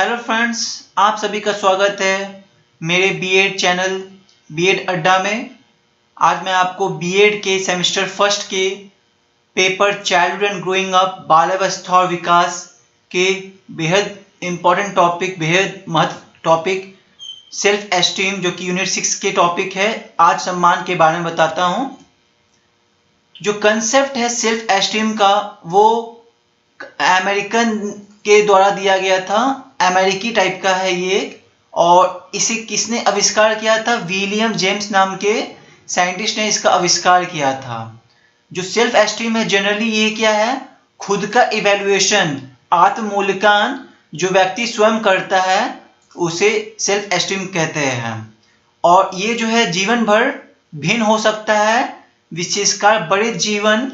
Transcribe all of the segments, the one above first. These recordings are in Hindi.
हेलो फ्रेंड्स, आप सभी का स्वागत है मेरे बीएड चैनल बीएड अड्डा में। आज मैं आपको बीएड के सेमेस्टर फर्स्ट के paper childhood and growing up बाल अवस्था और विकास के बेहद इम्पोर्टेंट टॉपिक, बेहद महत्व टॉपिक सेल्फ एस्टीम, जो कि यूनिट 6 के टॉपिक है, आज सम्मान के बारे में बताता हूँ। जो कंसेप्ट है सेल्फ एस्टीम का, वो अमेरिकन के द्वारा दिया गया था, अमेरिकी टाइप का है ये। और इसे किसने आविष्कार किया था? विलियम जेम्स नाम के साइंटिस्ट ने इसका आविष्कार किया था। जो सेल्फ एस्टीम है, जनरली ये क्या है? खुद का इवैल्यूएशन, आत्ममूल्यांकन जो व्यक्ति स्वयं करता है उसे सेल्फ एस्टीम कहते हैं। और ये जो है जीवन भर भिन्न हो सकता है, विशेषकर बड़े जीवन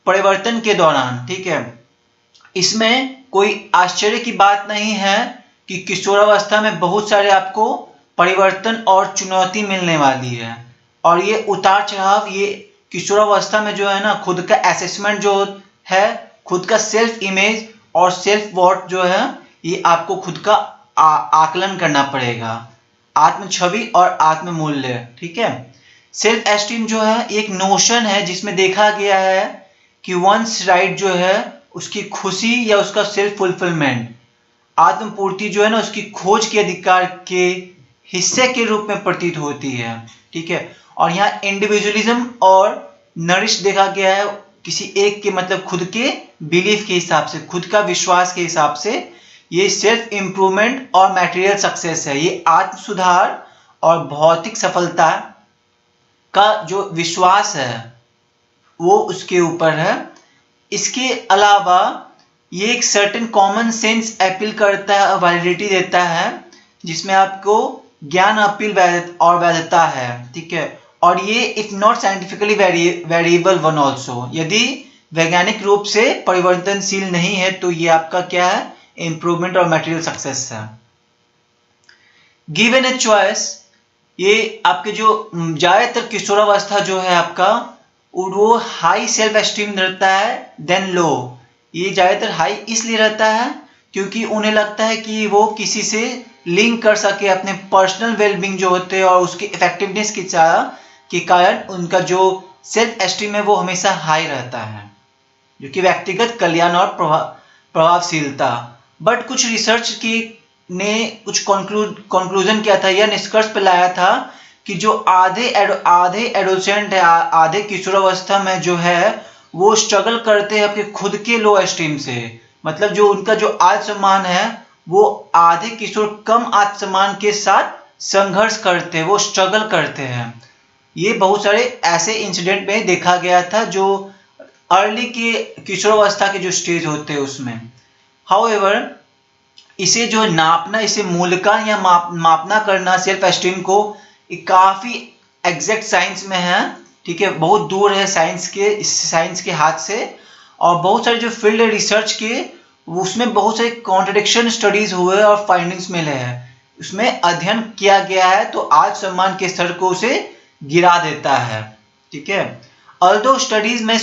परिवर्तन के दौरान। ठीक है, इसमें कोई आश्चर्य की बात नहीं है कि किशोरावस्था में बहुत सारे आपको परिवर्तन और चुनौती मिलने वाली है। और ये उतार चढ़ाव, ये किशोरावस्था में जो है ना, खुद का असेसमेंट जो है, खुद का सेल्फ इमेज और सेल्फ वर्थ जो है, ये आपको खुद का आकलन करना पड़ेगा, आत्म छवि और आत्म मूल्य। ठीक है, सेल्फ एस्टीम जो है एक नोशन है जिसमें देखा गया है कि वंस राइट जो है, उसकी खुशी या उसका सेल्फ फुलफिलमेंट, आत्मपूर्ति जो है ना, उसकी खोज के अधिकार के हिस्से के रूप में प्रतीत होती है। ठीक है, और यहाँ इंडिविजुअलिज्म और नरिश देखा गया है किसी एक के, मतलब खुद के बिलीफ के हिसाब से, खुद का विश्वास के हिसाब से। ये सेल्फ इम्प्रूवमेंट और मटेरियल सक्सेस है, ये आत्म सुधार और भौतिक सफलता का जो विश्वास है वो उसके ऊपर है। इसके अलावा ये एक सर्टेन कॉमन सेंस अपील करता है, वैलिडिटी देता है, जिसमें आपको ज्ञान अपील और वैधता है। ठीक है, और ये if not scientifically variable one also, यदि वैज्ञानिक रूप से परिवर्तनशील नहीं है तो ये आपका क्या है? इंप्रूवमेंट और मटेरियल सक्सेस है। गिवन ए चॉइस, ये आपके जो ज्यादातर किशोरावस्था जो है आपका, वो हाई सेल्फ एस्टीम रहता है देन लो। ये ज्यादातर हाई इसलिए रहता है क्योंकि उन्हें लगता है कि वो किसी से लिंक कर सके अपने पर्सनल वेलबींग जो होते हैं, और उसकी इफेक्टिवनेस के कारण उनका जो सेल्फ एस्टीम है वो हमेशा हाई रहता है, जो कि व्यक्तिगत कल्याण और प्रभावशीलता। बट कुछ रिसर्च ने कुछ कंक्लूजन किया था, यह निष्कर्ष पे लाया था कि जो आधे एडोलसेंट है, आधे किशोरावस्था में जो है, वो स्ट्रगल करते हैं अपने खुद के लो एस्टीम से। मतलब जो उनका जो आत्मसम्मान है, वो आधे किशोर कम आत्मसम्मान के साथ संघर्ष करते हैं, वो स्ट्रगल करते हैं। ये बहुत सारे ऐसे इंसिडेंट में देखा गया था जो अर्ली के किशोरावस्था के जो स्टेज होते हैं उसमें। हाउएवर, इसे जो नापना, इसे मूल्यांकन या मापना करना सेल्फ एस्टीम को, काफी एग्जैक्ट साइंस में है। ठीक है, बहुत दूर है साइंस के हाथ से। और बहुत सारे जो फील्ड रिसर्च के, उसमें बहुत सारे कॉन्ट्रडिक्शन स्टडीज हुए और फाइंडिंग्स मिले हैं, उसमें अध्ययन किया गया है, तो आज सम्मान के स्तर को उसे गिरा देता है। ठीक है, ऑल्दो स्टडीज में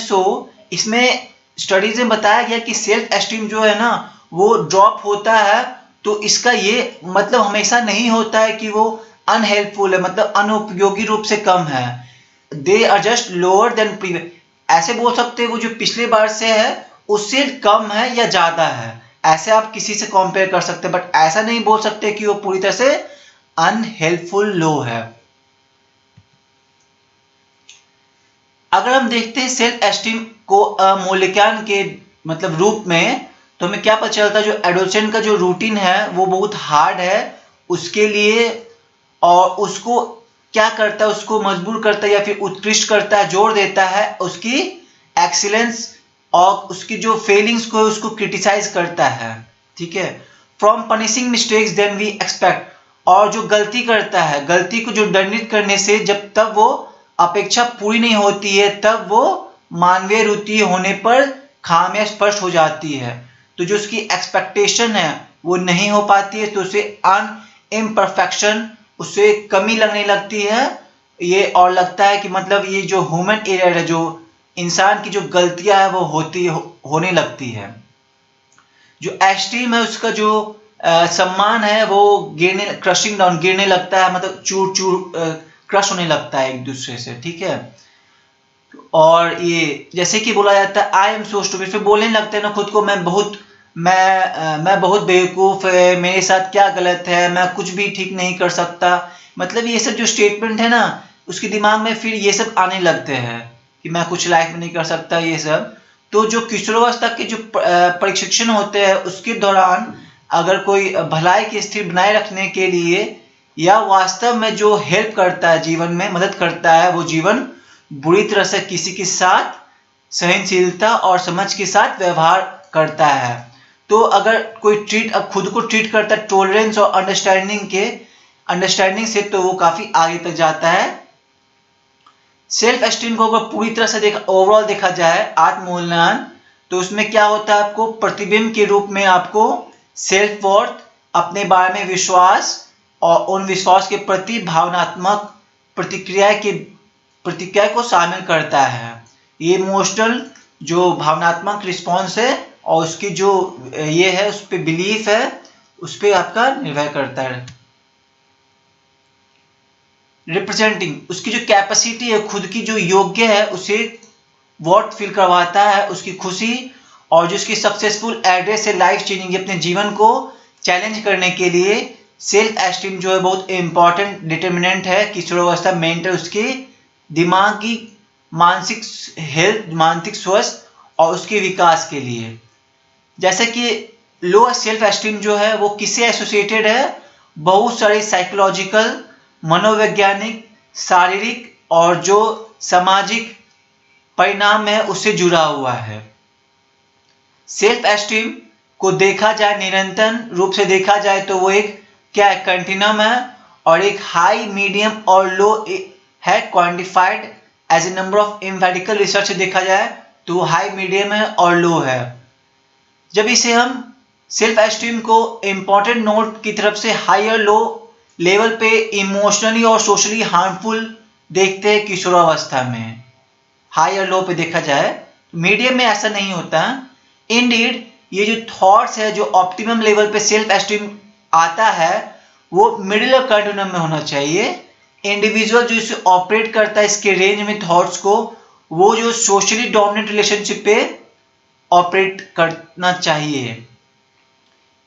इसमें स्टडीज में बताया गया कि सेल्फ एस्टीम जो है ना, वो ड्रॉप होता है, तो इसका ये मतलब हमेशा नहीं होता है कि वो अनहेल्पफुल है, मतलब अनुपयोगी रूप से कम है। They are just lower than previous, ऐसे बोल सकते हैं वो जो पिछले बार से है उससे कम है या ज्यादा है, ऐसे आप किसी से कंपेयर कर सकते हैं। बट ऐसा नहीं बोल सकते कि वो पूरी तरह से अनहेल्पफुल लो है। अगर हम देखते हैं सेल्फ एस्टीम को मूल्यांकन के मतलब रूप में, तो हमें क्या पता चलता है? जो एडोलसेंट का जो रूटीन है वो बहुत हार्ड है उसके लिए, और उसको क्या करता है? उसको मजबूर करता है या फिर उत्कृष्ट करता है, जोर देता है उसकी एक्सीलेंस, और उसकी जो फेलिंग्स को उसको क्रिटिसाइज करता है। ठीक है, from punishing mistakes then we expect, और जो गलती करता है, गलती को जो दंडित करने से जब तक वो अपेक्षा पूरी नहीं होती है, तब वो मानवीय रुचि होने पर खामियां स्पष्ट हो जाती है। तो जो उसकी एक्सपेक्टेशन है वो नहीं हो पाती है, तो उसे इम्परफेक्शन, उससे कमी लगने लगती है ये, और लगता है कि मतलब ये जो ह्यूमन एरर है, जो इंसान की जो गलतियां है वो होने लगती है। जो एस्टीम है उसका जो सम्मान है वो गिरने, क्रशिंग डाउन, गिरने लगता है, मतलब चूर चूर क्रश होने लगता है एक दूसरे से, ठीक है। और ये जैसे कि बोला जाता है आई एम सो स्टूपिड, फिर बोलने लगते हैं ना खुद को, मैं बहुत बेवकूफ है, मेरे साथ क्या गलत है, मैं कुछ भी ठीक नहीं कर सकता। मतलब ये सब जो स्टेटमेंट है ना, उसके दिमाग में फिर ये सब आने लगते हैं कि मैं कुछ लाइफ में नहीं कर सकता, ये सब। तो जो किशोरावस्था के जो प्रशिक्षण होते हैं उसके दौरान अगर कोई भलाई की स्थिति बनाए रखने के लिए या वास्तव में जो हेल्प करता है, जीवन में मदद करता है, वो जीवन बुरी तरह से किसी के साथ सहनशीलता और समझ के साथ व्यवहार करता है। तो अगर कोई खुद को ट्रीट करता है टॉलरेंस और अंडरस्टैंडिंग से, तो वो काफी आगे तक जाता है। सेल्फ एस्टीम को अगर पूरी तरह से ओवरऑल देखा जाए, आत्ममूल्यांकन, तो उसमें क्या होता है, आपको प्रतिबिंब के रूप में आपको सेल्फ वर्थ, अपने बारे में विश्वास और उन विश्वास के प्रति भावनात्मक प्रतिक्रिया को शामिल करता है। ये इमोशनल जो भावनात्मक रिस्पॉन्स है और उसकी जो ये है उस पर बिलीफ है, उस पर आपका निर्भर करता है। रिप्रेजेंटिंग, उसकी जो कैपेसिटी है, खुद की जो योग्य है, उसे वर्थ फील करवाता है, उसकी खुशी और जो उसकी सक्सेसफुल एड्रेस है लाइफ चेंजिंग, अपने जीवन को चैलेंज करने के लिए सेल्फ एस्टीम जो है बहुत इंपॉर्टेंट डिटर्मिनेंट है किशोरावस्था मेंटल, उसके दिमागी मानसिक हेल्थ, मानसिक स्वास्थ्य और उसके विकास के लिए। जैसे कि लो सेल्फ एस्टीम जो है वो किससे एसोसिएटेड है, बहुत सारे साइकोलॉजिकल, मनोवैज्ञानिक, शारीरिक और जो सामाजिक परिणाम है उससे जुड़ा हुआ है। सेल्फ एस्टीम को देखा जाए, निरंतर रूप से देखा जाए तो वो एक क्या है, कंटिन्यूम है, और एक हाई, मीडियम और लो है, quantified as a number of empirical research से देखा जाए तो हाई, मीडियम है और लो है। जब इसे हम सेल्फ एस्टीम को इंपॉर्टेंट नोट की तरफ से हाई और लो लेवल पे इमोशनली और सोशली हार्मफुल देखते हैं किशोरावस्था में, हाई और लो पे देखा जाए, मीडियम में ऐसा नहीं होता। इंडीड ये जो थॉट्स है, जो ऑप्टिमम लेवल पे सेल्फ एस्टीम आता है, वो मिडिल और कंटिन्यूम में होना चाहिए। इंडिविजुअल जो इसे ऑपरेट करता है इसके रेंज में थॉट्स को, वो जो सोशली डोमिनेंट रिलेशनशिप पे ऑपरेट करना चाहिए।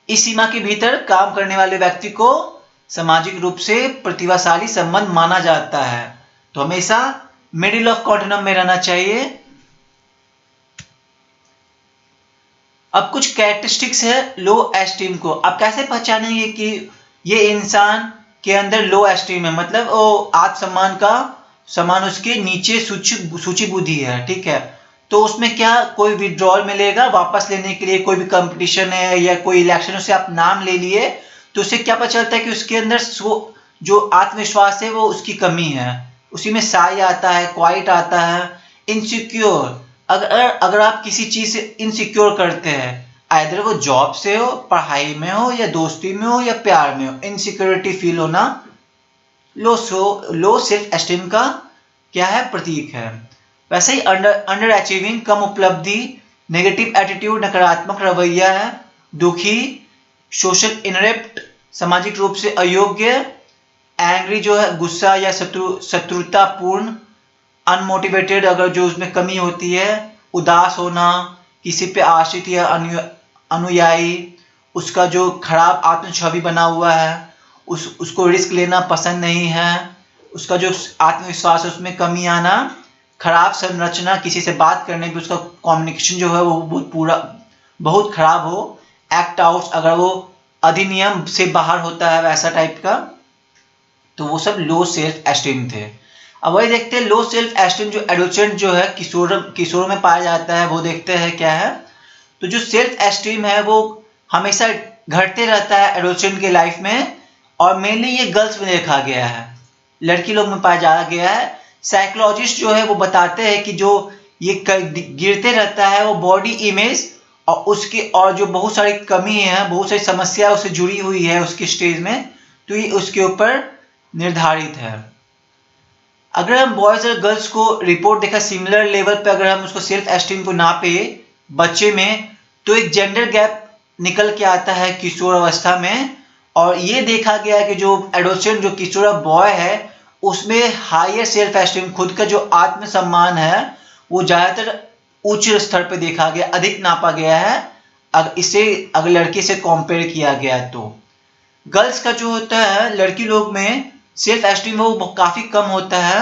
इस सीमा के भीतर काम करने वाले व्यक्ति को सामाजिक रूप से प्रतिभाशाली संबंध माना जाता है, तो हमेशा मिडिल ऑफ कंटिन्यूम में रहना चाहिए। अब कुछ कैरेक्टरिस्टिक्स है लो एस्टीम को। आप कैसे पहचानेंगे कि ये इंसान के अंदर लो एस्टीम है, मतलब वो आत्मसम्मान का समान उसके नीचे सूची बुद्धि है, ठीक है। तो उसमें क्या कोई विड्रॉल मिलेगा वापस लेने के लिए, कोई भी कंपटीशन है या कोई इलेक्शन से आप नाम ले लिए, तो उससे क्या पता चलता है कि उसके अंदर जो आत्मविश्वास है वो उसकी कमी है। उसी में साई आता है, क्वाइट आता है, इनसिक्योर। अगर आप किसी चीज से इनसिक्योर करते हैं, आइदर वो जॉब से हो, पढ़ाई में हो या दोस्ती में हो या प्यार में हो, इनसिक्योरिटी फील होना लो सेल्फ एस्टीम का क्या है, प्रतीक है। वैसे ही अंडर अचीविंग, कम उपलब्धि, नेगेटिव एटीट्यूड, नकारात्मक रवैया है, दुखी, सोशल इनरेप्ट, सामाजिक रूप से अयोग्य, एंग्री जो है गुस्सा या शत्रुतापूर्ण, अनमोटिवेटेड अगर जो उसमें कमी होती है, उदास होना, किसी पे आश्रित या अनुयायी, उसका जो खराब आत्म छवि बना हुआ है, उसको रिस्क लेना पसंद नहीं है, उसका जो आत्मविश्वास है उसमें कमी आना, खराब संरचना, किसी से बात करने पे उसका कम्युनिकेशन जो है वो बहुत खराब हो, एक्ट आउट अगर वो अधिनियम से बाहर होता है वैसा टाइप का, तो वो सब लो सेल्फ एस्टीम थे। अब वही देखते हैं लो सेल्फ एस्टीम जो एडोलसेंट जो है किशोरों में पाया जाता है, वो देखते हैं क्या है। तो जो सेल्फ एस्टीम है वो हमेशा घटते रहता है एडोलसेंट के लाइफ में, और मेनली ये गर्ल्स में देखा गया है, लड़की लोग में पाया गया है। साइकोलॉजिस्ट जो है वो बताते हैं कि जो ये गिरते रहता है वो बॉडी इमेज और जो बहुत सारी कमी है, बहुत सारी समस्या उससे जुड़ी हुई है उसकी स्टेज में, तो ये उसके ऊपर निर्धारित है। अगर हम बॉयज और गर्ल्स को रिपोर्ट देखा सिमिलर लेवल पे, अगर हम उसको सेल्फ एस्टीम को नापे बच्चे में, तो एक जेंडर गैप निकल के आता है किशोर अवस्था में, और ये देखा गया है कि जो एडोलेसेंट जो किशोर बॉय है उसमें हायर सेल्फ एस्टीम, खुद का जो आत्मसम्मान है वो ज्यादातर उच्च स्तर पे देखा गया, अधिक नापा गया है अगर लड़की से कंपेयर किया गया तो। गर्ल्स का जो होता है, लड़की लोग में सेल्फ एस्टीम वो काफी कम होता है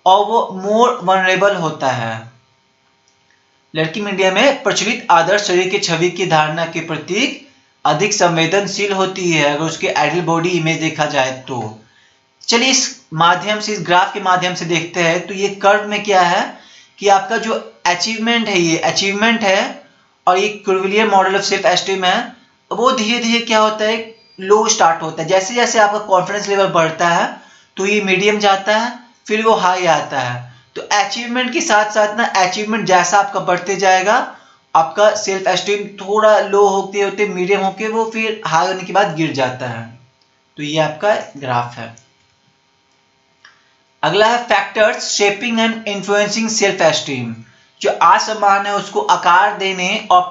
और वो मोर वनरेबल होता है। लड़की मीडिया में प्रचलित आदर्श शरीर की छवि की धारणा के प्रति अधिक संवेदनशील होती है अगर उसके आइडियल बॉडी इमेज देखा जाए तो। चलिए इस माध्यम से, इस ग्राफ के माध्यम से देखते हैं। तो ये कर्व में क्या है कि आपका जो अचीवमेंट है, ये अचीवमेंट है, और ये क्यूविलियर मॉडल ऑफ सेल्फ एस्टीम है, वो धीरे धीरे क्या होता है, लो स्टार्ट होता है। जैसे जैसे आपका कॉन्फिडेंस लेवल बढ़ता है तो ये मीडियम जाता है, फिर वो हाई आता है। तो अचीवमेंट के साथ साथ ना, अचीवमेंट जैसा आपका बढ़ते जाएगा, आपका सेल्फ एस्टीम थोड़ा लो होते होते मीडियम होके वो फिर हाई होने के बाद गिर जाता है। तो ये आपका ग्राफ है। अगला है factors shaping and influencing self esteem. जो आत्मसम्मान है उसको आकार देने और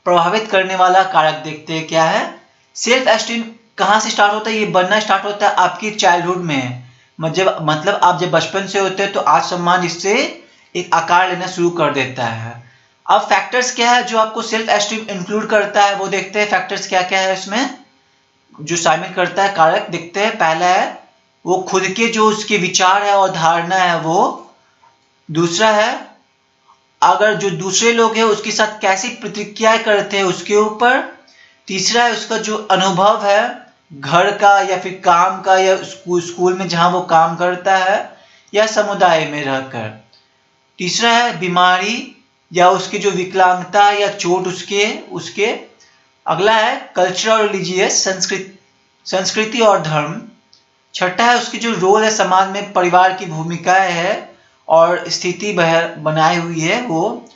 प्रभावित करने वाला कारक देखते हैं क्या है। सेल्फ एस्टीम कहाँ से स्टार्ट होता है, ये बनना स्टार्ट होता है आपकी चाइल्डहुड में। मतलब आप जब बचपन से होते हैं तो आत्मसम्मान इससे एक आकार लेना शुरू कर देता है। अब फैक्टर्स क्या है जो आपको सेल्फ एस्टीम इंक्लूड करता है, वो देखते हैं फैक्टर्स क्या क्या है इसमें जो शामिल करता है, कारक देखते हैं। पहला है वो खुद के जो उसके विचार है और धारणा है वो। दूसरा है अगर जो दूसरे लोग हैं उसके साथ कैसी प्रतिक्रियाएं करते हैं उसके ऊपर। तीसरा है उसका जो अनुभव है घर का या फिर काम का, या स्कूल में जहां वो काम करता है या समुदाय में रहकर। तीसरा है बीमारी या उसकी जो विकलांगता या चोट उसके। अगला है कल्चर और रिलीजियस, संस्कृति और धर्म। छठा है उसकी जो रोल है समाज में, परिवार की भूमिकाएं है और स्थिति बनाई हुई है वो।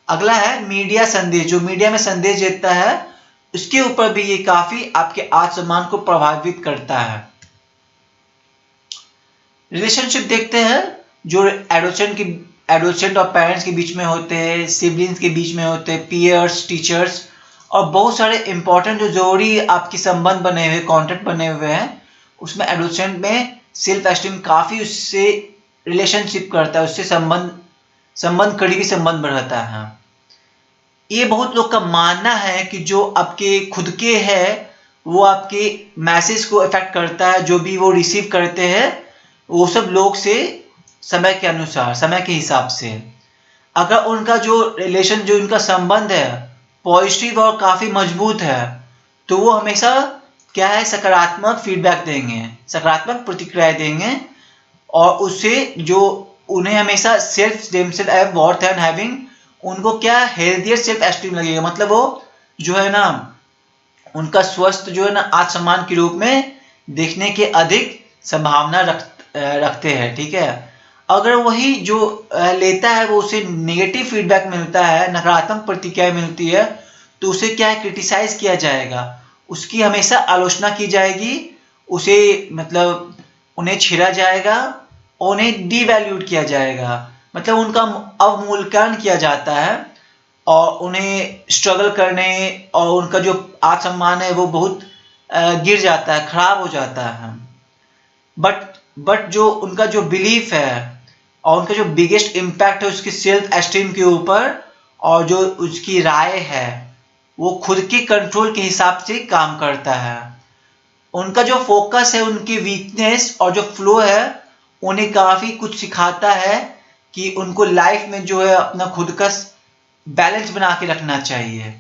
अगला है मीडिया संदेश, जो मीडिया में संदेश देता है उसके ऊपर भी ये काफी आपके आत्मसम्मान को प्रभावित करता है। रिलेशनशिप देखते हैं जो एडोलेसेंट और पेरेंट्स के बीच में होते हैं, सिबलिंग्स के बीच में होते हैं, पीयर्स, टीचर्स, और बहुत सारे इंपॉर्टेंट जो जरूरी आपके संबंध बने हुए, कॉन्टेक्ट बने हुए हैं, उसमें एडोलेसेंट में सेल्फ एस्टीम काफी उससे रिलेशनशिप करता है, उससे संबंध करीबी संबंध बढ़ाता है। ये बहुत लोग का मानना है कि जो आपके खुद के है वो आपके मैसेज को इफेक्ट करता है, जो भी वो रिसीव करते हैं वो सब लोग से समय के अनुसार, समय के हिसाब से। अगर उनका जो रिलेशन, जो उनका संबंध है पॉजिटिव और काफी मजबूत है तो वो हमेशा क्या है, सकारात्मक फीडबैक देंगे, सकारात्मक प्रतिक्रियाएं देंगे, और उससे जो उन्हें हमेशा self themselves worth and having, उनको क्या हेल्थियर सेल्फ एस्टीम लगेगा। मतलब वो जो है ना उनका स्वस्थ जो है ना आत्मसम्मान के रूप में देखने के अधिक संभावना रखते हैं। ठीक है, अगर वही जो लेता है वो उसे नेगेटिव फीडबैक मिलता है, नकारात्मक प्रतिक्रिया मिलती है, तो उसे क्या है, क्रिटिसाइज किया जाएगा, उसकी हमेशा आलोचना की जाएगी, उसे मतलब उन्हें छेड़ा जाएगा और उन्हें डीवैल्यूड किया जाएगा, मतलब उनका अवमूल्यांकन किया जाता है और उन्हें स्ट्रगल करने और उनका जो आत्मसम्मान है वो बहुत गिर जाता है, खराब हो जाता है। बट जो उनका जो बिलीफ है और उनका जो बिगेस्ट इम्पैक्ट है उसकी सेल्फ एस्टीम के ऊपर, और जो उसकी राय है वो खुद के कंट्रोल के हिसाब से काम करता है। उनका जो फोकस है, उनकी वीकनेस और जो फ्लो है उन्हें काफी कुछ सिखाता है कि उनको लाइफ में जो है अपना खुद का बैलेंस बना के रखना चाहिए।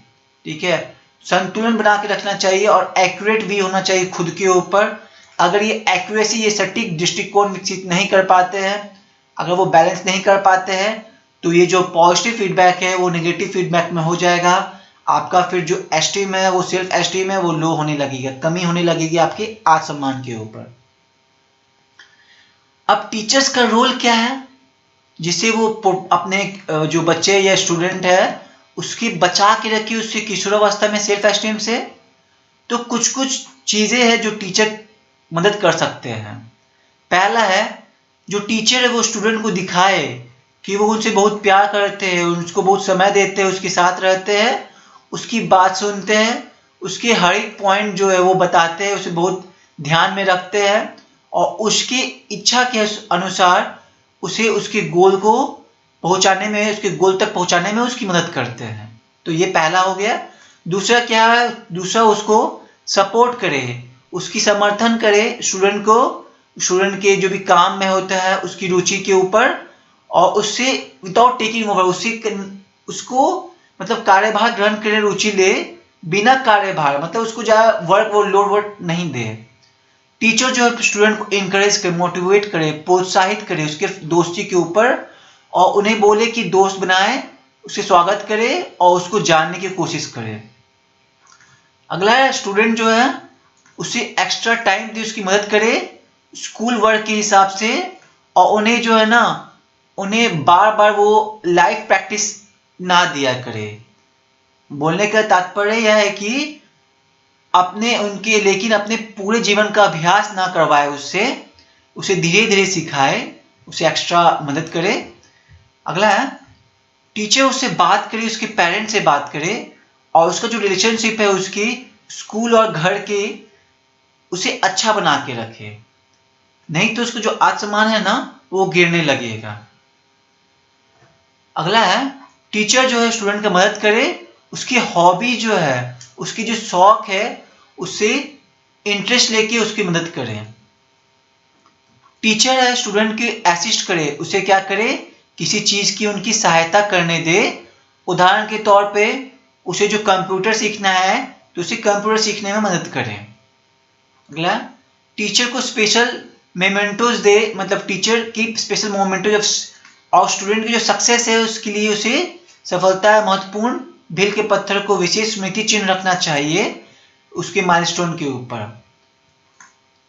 ठीक है, संतुलन बना के रखना चाहिए और एक्यूरेट भी होना चाहिए खुद के ऊपर। अगर ये एक्यूरेसी, ये सटीक दृष्टिकोण विकसित नहीं कर पाते हैं, अगर वो बैलेंस नहीं कर पाते हैं, तो ये जो पॉजिटिव फीडबैक है वो नेगेटिव फीडबैक में हो जाएगा। आपका फिर जो एस्टीम है, वो सेल्फ एस्टीम है, वो लो होने लगेगा, कमी होने लगेगी आपके आत्मसम्मान के ऊपर। अब टीचर्स का रोल क्या है, जिससे वो अपने जो बच्चे या स्टूडेंट है उसकी बचा के रखी उससे किशोरावस्था में सेल्फ एस्टीम से। तो कुछ कुछ चीजें हैं जो टीचर मदद कर सकते हैं। पहला है, जो टीचर है वो स्टूडेंट को दिखाए कि वो उनसे बहुत प्यार करते हैं, उसको बहुत समय देते हैं, उसके साथ रहते हैं, उसकी बात सुनते हैं, उसके हर एक पॉइंट जो है वो बताते हैं, उसे बहुत ध्यान में रखते हैं और उसकी इच्छा के अनुसार उसे उसके गोल को पहुंचाने में, उसके गोल तक पहुंचाने में उसकी मदद करते हैं। तो ये पहला हो गया। दूसरा क्या है? दूसरा उसको सपोर्ट करे, उसकी समर्थन करे स्टूडेंट को, स्टूडेंट के जो भी काम में होता है उसकी रुचि के ऊपर, और उससे विदाउट टेकिंग ओवर उसको मतलब कार्यभार ग्रहण करने रुचि ले, बिना कार्यभार मतलब उसको ज्यादा वर्क और लोड वर्क नहीं दे। टीचर जो है स्टूडेंट को इंकरेज करे, मोटिवेट करे, प्रोत्साहित करे उसके दोस्ती के ऊपर, और उन्हें बोले कि दोस्त बनाए, उसके स्वागत करे और उसको जानने की कोशिश करे। अगला है स्टूडेंट जो है उसे एक्स्ट्रा टाइम दे, उसकी मदद करे स्कूल वर्क के हिसाब से, और उन्हें जो है ना, उन्हें बार बार वो लाइफ प्रैक्टिस ना दिया करे। बोलने का तात्पर्य यह है कि लेकिन अपने पूरे जीवन का अभ्यास ना करवाए उससे, उसे धीरे धीरे सिखाए, उसे एक्स्ट्रा मदद करे। अगला है टीचर उससे बात करे, उसके पेरेंट्स से बात करे, और उसका जो रिलेशनशिप है उसकी स्कूल और घर के, उसे अच्छा बना के रखे, नहीं तो उसको जो आत्मसम्मान है ना वो गिरने लगेगा। अगला है टीचर जो है स्टूडेंट की मदद करे, उसकी हॉबी जो है, उसकी जो शौक है उससे इंटरेस्ट लेके उसकी मदद करें। टीचर है स्टूडेंट की असिस्ट करे, उसे क्या करे, किसी चीज की उनकी सहायता करने दे। उदाहरण के तौर पे उसे जो कंप्यूटर सीखना है तो उसे कंप्यूटर सीखने में मदद करें। अगला टीचर को स्पेशल मोमेंटोज दे, मतलब टीचर की स्पेशल मोमेंटोज, और स्टूडेंट की जो सक्सेस है उसके लिए उसे सफलता महत्वपूर्ण भील के पत्थर को विशेष स्मृति चिन्ह रखना चाहिए उसके माइलस्टोन के ऊपर।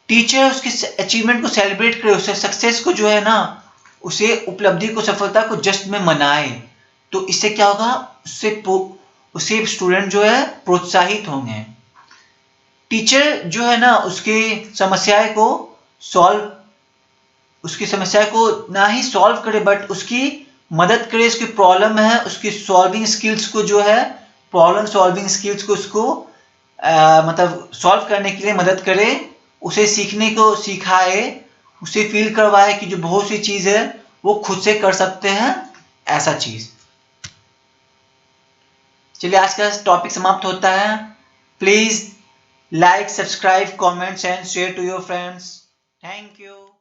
टीचर उसके अचीवमेंट को सेलिब्रेट करे, उसके सक्सेस को जो है ना, उसे उपलब्धि को, सफलता को जश्न में मनाए। तो इससे क्या होगा, उससे स्टूडेंट जो है प्रोत्साहित होंगे। टीचर जो है ना उसकी समस्याएं को ना ही सॉल्व करे बट उसकी मदद करे, उसकी प्रॉब्लम है उसकी सॉल्विंग स्किल्स को जो है, प्रॉब्लम सॉल्विंग स्किल्स को उसको मतलब सॉल्व करने के लिए मदद करे, उसे सीखने को सिखाए, उसे फील करवाए कि जो बहुत सी चीज है वो खुद से कर सकते हैं, ऐसा चीज। चलिए आज का टॉपिक समाप्त होता है। Please like, subscribe, comments and share to your friends. Thank you.